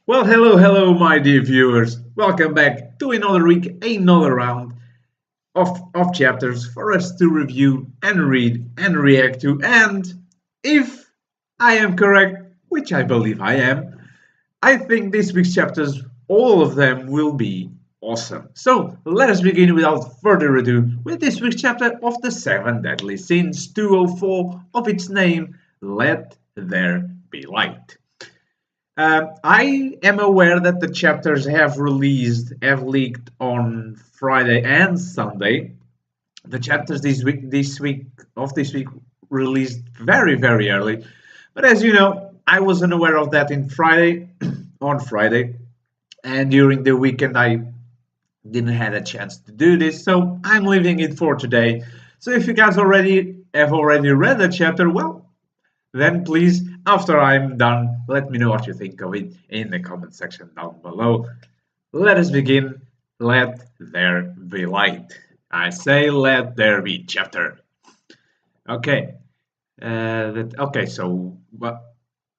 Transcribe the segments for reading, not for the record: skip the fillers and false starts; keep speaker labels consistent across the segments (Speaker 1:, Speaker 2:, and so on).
Speaker 1: Well, hello, my dear viewers. Welcome back to another week, another round of chapters for us to review and read and react to. And if I am correct, which I believe I am, I think this week's chapters, all of them, will be awesome. So let us begin without further ado with this week's chapter of the Seven Deadly Sins 204 of its name, Let There Be Light. I am aware that the chapters have leaked on Friday and Sunday. The chapters this week released very early, but as you know, I wasn't aware of that on Friday, and during the weekend I didn't have a chance to do this, so I'm leaving it for today. So if you guys already read the chapter, well, then please, after I'm done, let me know what you think of it in the comment section down below. Let us begin. Let there be light. I say let there be chapter. Okay. So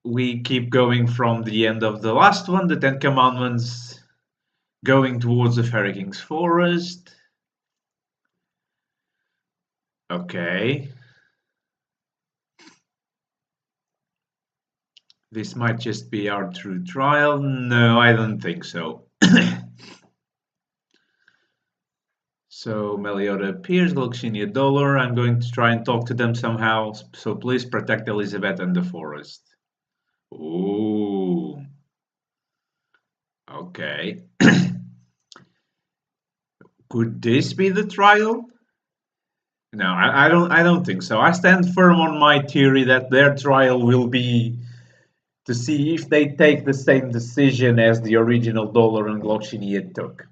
Speaker 1: we keep going from the end of the last one, the Ten Commandments, going towards the Fairy King's forest. Okay. This might just be our true trial. No, I don't think so. So Melioda appears, looks in your dollar. I'm going to try and talk to them somehow. So please protect Elizabeth and the forest. Ooh. Okay. Could this be the trial? No, I don't think so. I stand firm on my theory that their trial will be to see if they take the same decision as the original Dollar and Gloxinia took.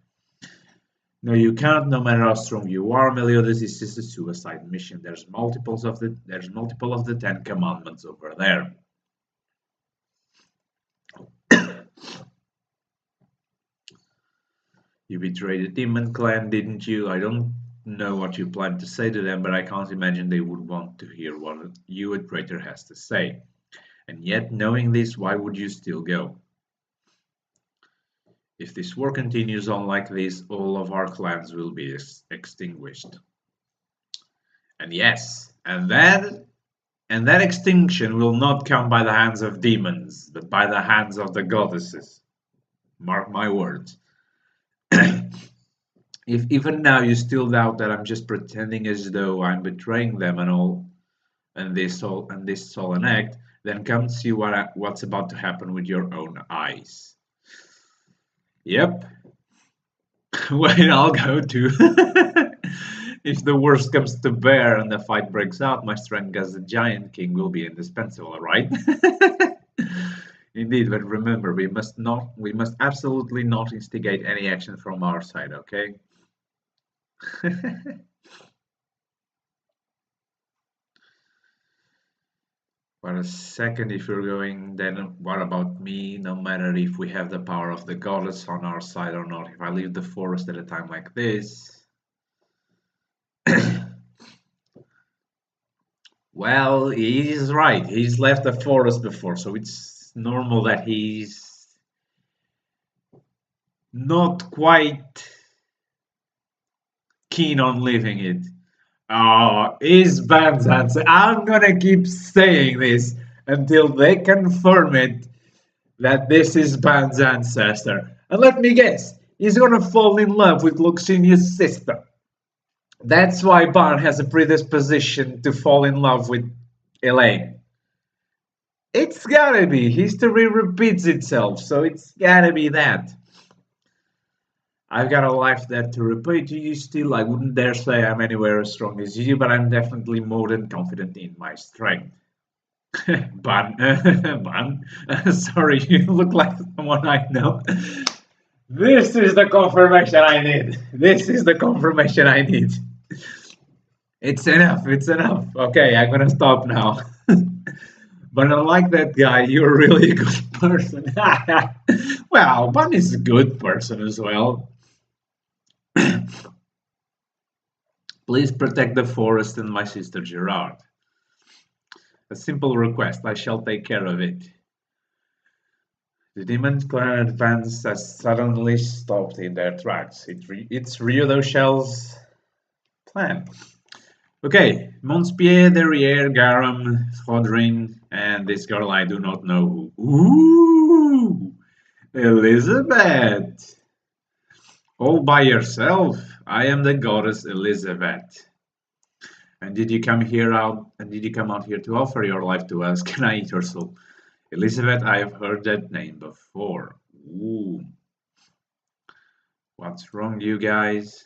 Speaker 1: No, you can't, no matter how strong you are, Meliodas. This is a suicide mission. There's multiple of the Ten Commandments over there. You betrayed the Demon Clan, didn't you? I don't know what you plan to say to them, but I can't imagine they would want to hear what you, a traitor, has to say. And yet, knowing this, why would you still go? If this war continues on like this, all of our clans will be extinguished. And yes, and that extinction will not come by the hands of demons, but by the hands of the goddesses. Mark my words. If even now you still doubt that I'm just pretending as though I'm betraying them and this solemn act, then come see what's about to happen with your own eyes. Yep. Where I'll go to. If the worst comes to bear and the fight breaks out, my strength as a giant king will be indispensable, right? Indeed, but remember, we must absolutely not instigate any action from our side, okay? For a second, if you're going, then what about me? No matter if we have the power of the goddess on our side or not, if I leave the forest at a time like this. Well, he's right. He's left the forest before, so it's normal that he's not quite keen on leaving it. Oh, is Ban's answer. I'm gonna keep saying this until they confirm it that this is Ban's ancestor. And let me guess, he's gonna fall in love with Luxinia's sister. That's why Ban has a predisposition to fall in love with Elaine. It's gotta be. History repeats itself, so it's gotta be that. I've got a life that to repay to you still. I wouldn't dare say I'm anywhere as strong as you, but I'm definitely more than confident in my strength. Ban, Ban, sorry, you look like someone I know. This is the confirmation I need. This is the confirmation I need. It's enough, it's enough. Okay, I'm gonna stop now. But unlike that guy, you're really a good person. Well, Ban is a good person as well. Please protect the forest and my sister Gerard. A simple request, I shall take care of it. The demon clan advance has suddenly stopped in their tracks. It's Ryudoshiel's plan. Okay, Montspier, Derriere, Garam, Fodrin, and this girl I do not know who. Ooh! Elizabeth! All by yourself. I am the goddess Elizabeth. And did you come here out? And did you come out here to offer your life to us? Can I eat your soul? Elizabeth, I have heard that name before. Ooh. What's wrong, you guys?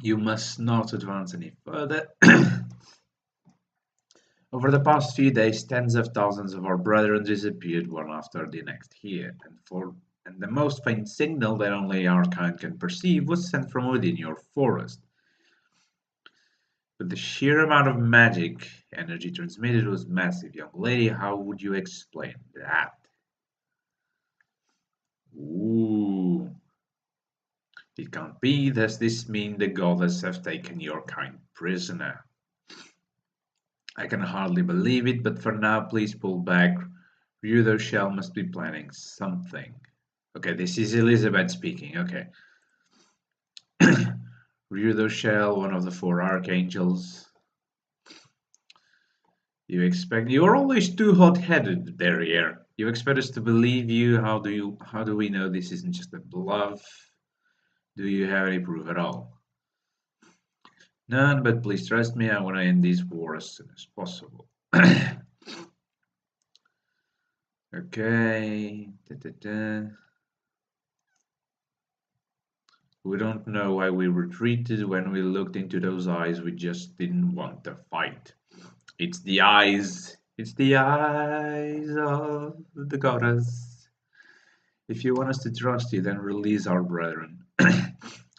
Speaker 1: You must not advance any further. Over the past few days, tens of thousands of our brethren disappeared one after the next here, and the most faint signal that only our kind can perceive was sent from within your forest. But the sheer amount of magic energy transmitted was massive. Young lady, how would you explain that? Ooh. It can't be. Does this mean the goddess have taken your kind prisoner? I can hardly believe it, but for now, please pull back. Ryudoshiel must be planning something. Okay, this is Elizabeth speaking. Okay. Ryudoshiel, one of the four archangels. You're always too hot-headed, Derriere. You expect us to believe you? How do we know this isn't just a bluff? Do you have any proof at all? None, but please trust me, I want to end this war as soon as possible. Okay. We don't know why we retreated. When we looked into those eyes, we just didn't want to fight. It's the eyes. It's the eyes of the goddess. If you want us to trust you, then release our brethren.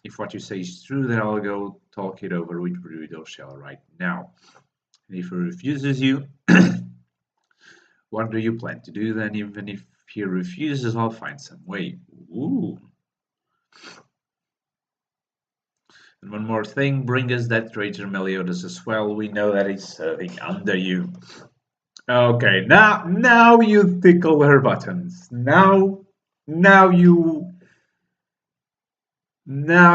Speaker 1: If what you say is true, then I'll go talk it over with Ryudoshiel right now. And if he refuses you, what do you plan to do then? Even if he refuses, I'll find some way. Ooh. And one more thing, bring us that traitor Meliodas as well. We know that he's serving under you. Okay, now you tickle her buttons. Now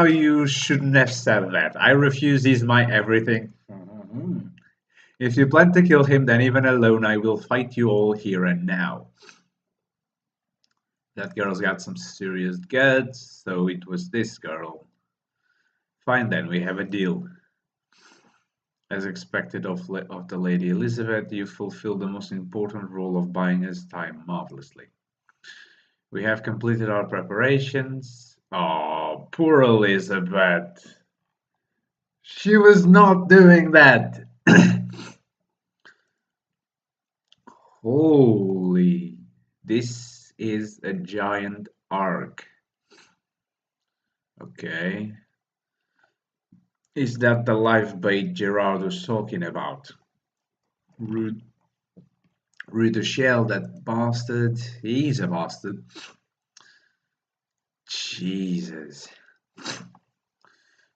Speaker 1: you shouldn't have said that. I refuse, he's my everything. If you plan to kill him, then even alone I will fight you all here and now. That girl's got some serious guts, so it was this girl. Fine then, we have a deal. As expected of the Lady Elizabeth, you fulfilled the most important role of buying us time marvelously. We have completed our preparations. Oh, poor Elizabeth. She was not doing that. Holy, this is a giant ark. Okay. Is that the live bait Gerard was talking about? Ryudoshiel, that bastard. He's a bastard. Jesus.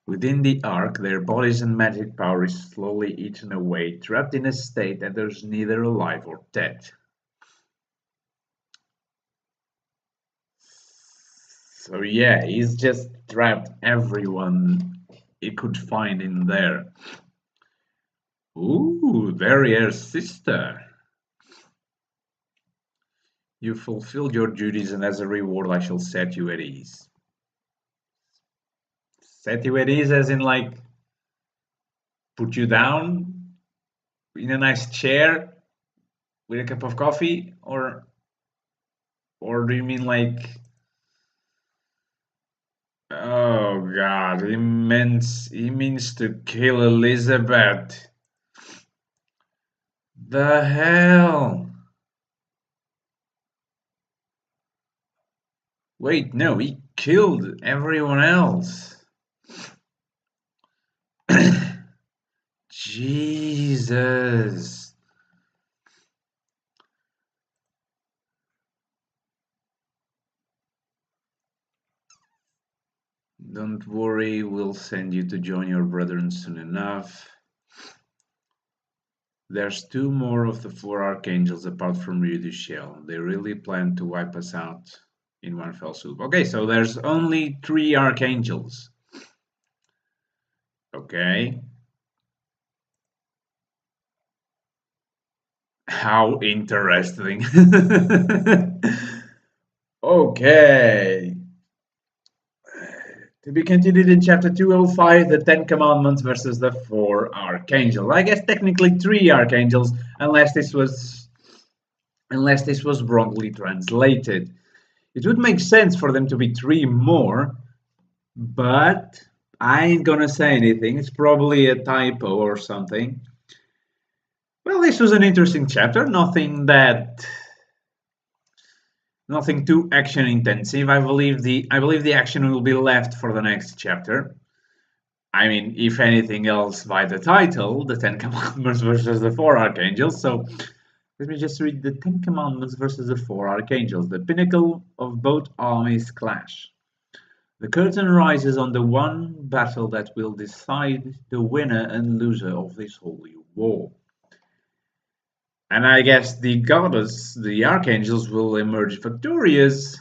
Speaker 1: Within the ark, their bodies and magic power is slowly eaten away, trapped in a state that there's neither alive or dead. So yeah, he's just trapped everyone he could find in there. Ooh, Verrier's sister. You fulfilled your duties, and as a reward, I shall set you at ease. Set you at ease, as in like put you down in a nice chair with a cup of coffee, or do you mean like? Oh God, he means to kill Elizabeth. The hell? Wait, no, he killed everyone else. Jesus. Don't worry, we'll send you to join your brethren soon enough. There's two more of the four archangels apart from Ryudoshiel. They really plan to wipe us out in one fell swoop. Okay, so there's only three archangels. Okay. How interesting. Okay. To be continued in chapter 205, the Ten Commandments versus the four archangels. I guess technically three archangels, unless this was wrongly translated. It would make sense for them to be three more, but I ain't gonna say anything. It's probably a typo or something. Well, this was an interesting chapter. Nothing too action intensive. I believe the action will be left for the next chapter. I mean, if anything else, by the title, the Ten Commandments versus the Four Archangels. So let me just read the Ten Commandments versus the Four Archangels. The pinnacle of both armies clash. The curtain rises on the one battle that will decide the winner and loser of this holy war. And I guess the goddess, the archangels, will emerge victorious,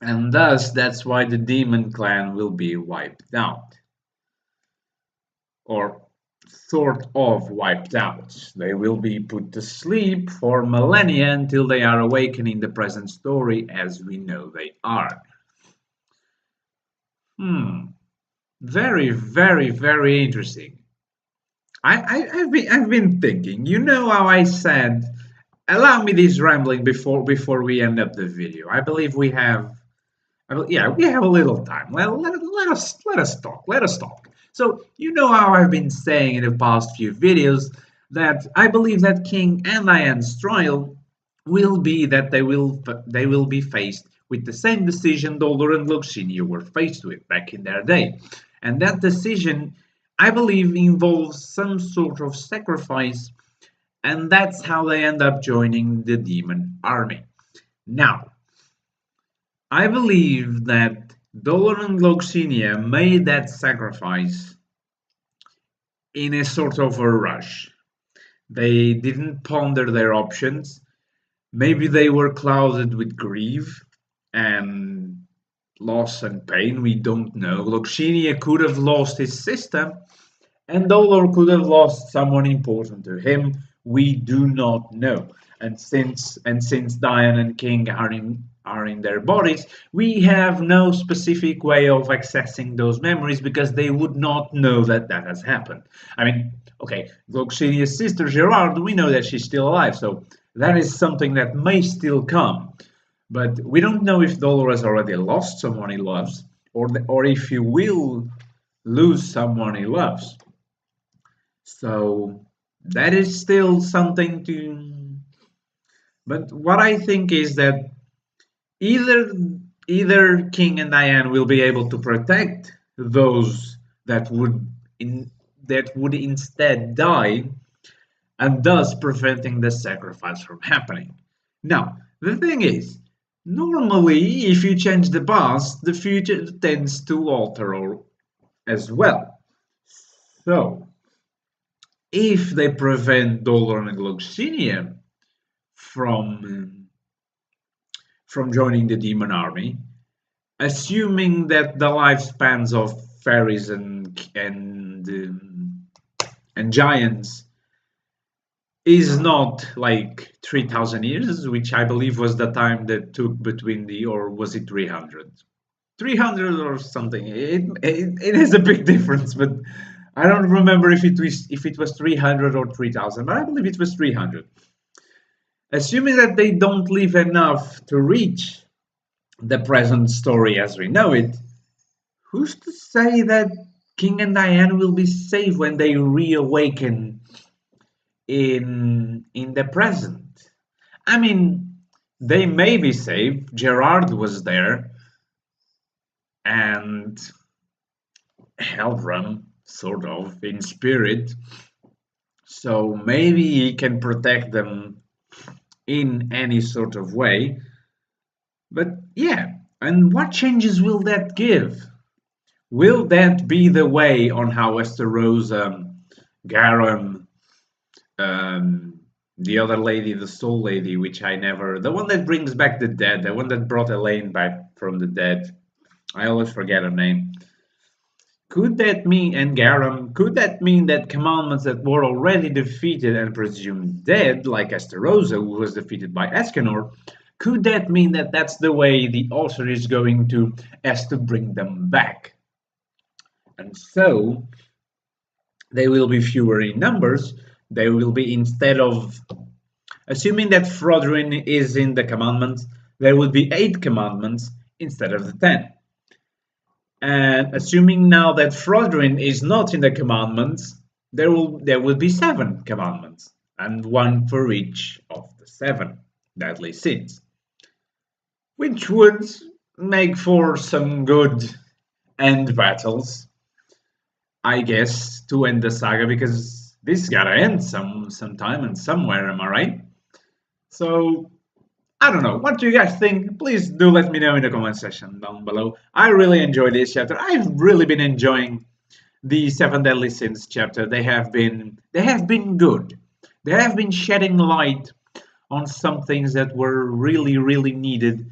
Speaker 1: and thus that's why the demon clan will be wiped out. Or sort of wiped out. They will be put to sleep for millennia until they are awakened in the present story as we know they are. Very, very, very interesting. I've been thinking. You know how I said, allow me this rambling before we end up the video. I believe we have, yeah, we have a little time. Let us talk. Let us talk. So you know how I've been saying in the past few videos that I believe that King and Diane's trial will be that they will be faced with the same decision Dolor and Luxenia were faced with back in their day. And that decision, I believe, involves some sort of sacrifice, and that's how they end up joining the demon army. Now, I believe that Dolor and Luxenia made that sacrifice in a sort of a rush. They didn't ponder their options. Maybe they were clouded with grief and loss and pain. We don't know. Luxenia could have lost his sister, and Dolor could have lost someone important to him. We do not know. And since Diane and King are in their bodies, we have no specific way of accessing those memories because they would not know that that has happened. I mean, okay, Luxinia's sister Gerard, we know that she's still alive, so that is something that may still come. But we don't know if Dolor has already lost someone he loves, or if he will lose someone he loves. So that is still something to. But what I think is that either King and Diane will be able to protect those that would instead die, and thus preventing the sacrifice from happening. Now, the thing is, normally, if you change the past, the future tends to alter as well. So, if they prevent Dolor and Luxenia from joining the demon army, assuming that the lifespans of fairies and giants is not like 3,000 years, which I believe was the time that took between or was it 300? 300 or something. It is a big difference, but I don't remember if it was 300 or 3,000, but I believe it was 300. Assuming that they don't live enough to reach the present story as we know it, who's to say that King and Diane will be safe when they reawaken in the present? I mean, they may be safe. Gerard was there, and Heldrum, sort of, in spirit. So maybe he can protect them in any sort of way. But yeah, and what changes will that give? Will that be the way on how Esterosa, Garum, Um, the other lady, the soul lady, which I never, the one that brings back the dead, the one that brought Elaine back from the dead. I always forget her name. Could that mean, and Garam, could that mean that commandments that were already defeated and presumed dead, like Esterosa, who was defeated by Escanor, could that mean that that's the way the author is going to, as to bring them back? And so they will be fewer in numbers. They will be, instead of, assuming that Frodrin is in the commandments, there would be 8 commandments instead of the 10. And assuming now that Frodrin is not in the commandments, there will be 7 commandments, and one for each of the 7 deadly sins, which would make for some good end battles, I guess, to end the saga, because this gotta end sometime and somewhere, am I right? So I don't know. What do you guys think? Please do let me know in the comment section down below. I really enjoyed this chapter. I've really been enjoying the 7 Deadly Sins chapter. They have been good. They have been shedding light on some things that were really needed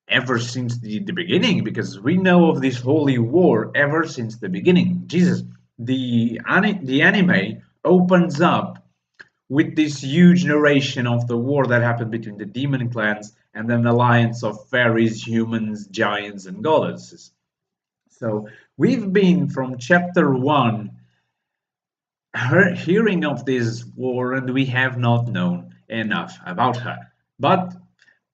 Speaker 1: ever since the beginning, because we know of this holy war ever since the beginning. Jesus, the anime opens up with this huge narration of the war that happened between the demon clans and an alliance of fairies, humans, giants, and goddesses. So we've been from chapter 1 hearing of this war, and we have not known enough about her. But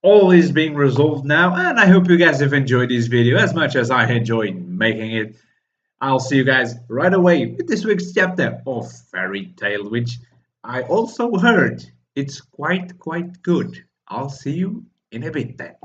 Speaker 1: all is being resolved now, and I hope you guys have enjoyed this video as much as I enjoyed making it. I'll see you guys right away with this week's chapter of Fairy Tale, which I also heard it's quite good. I'll see you in a bit then.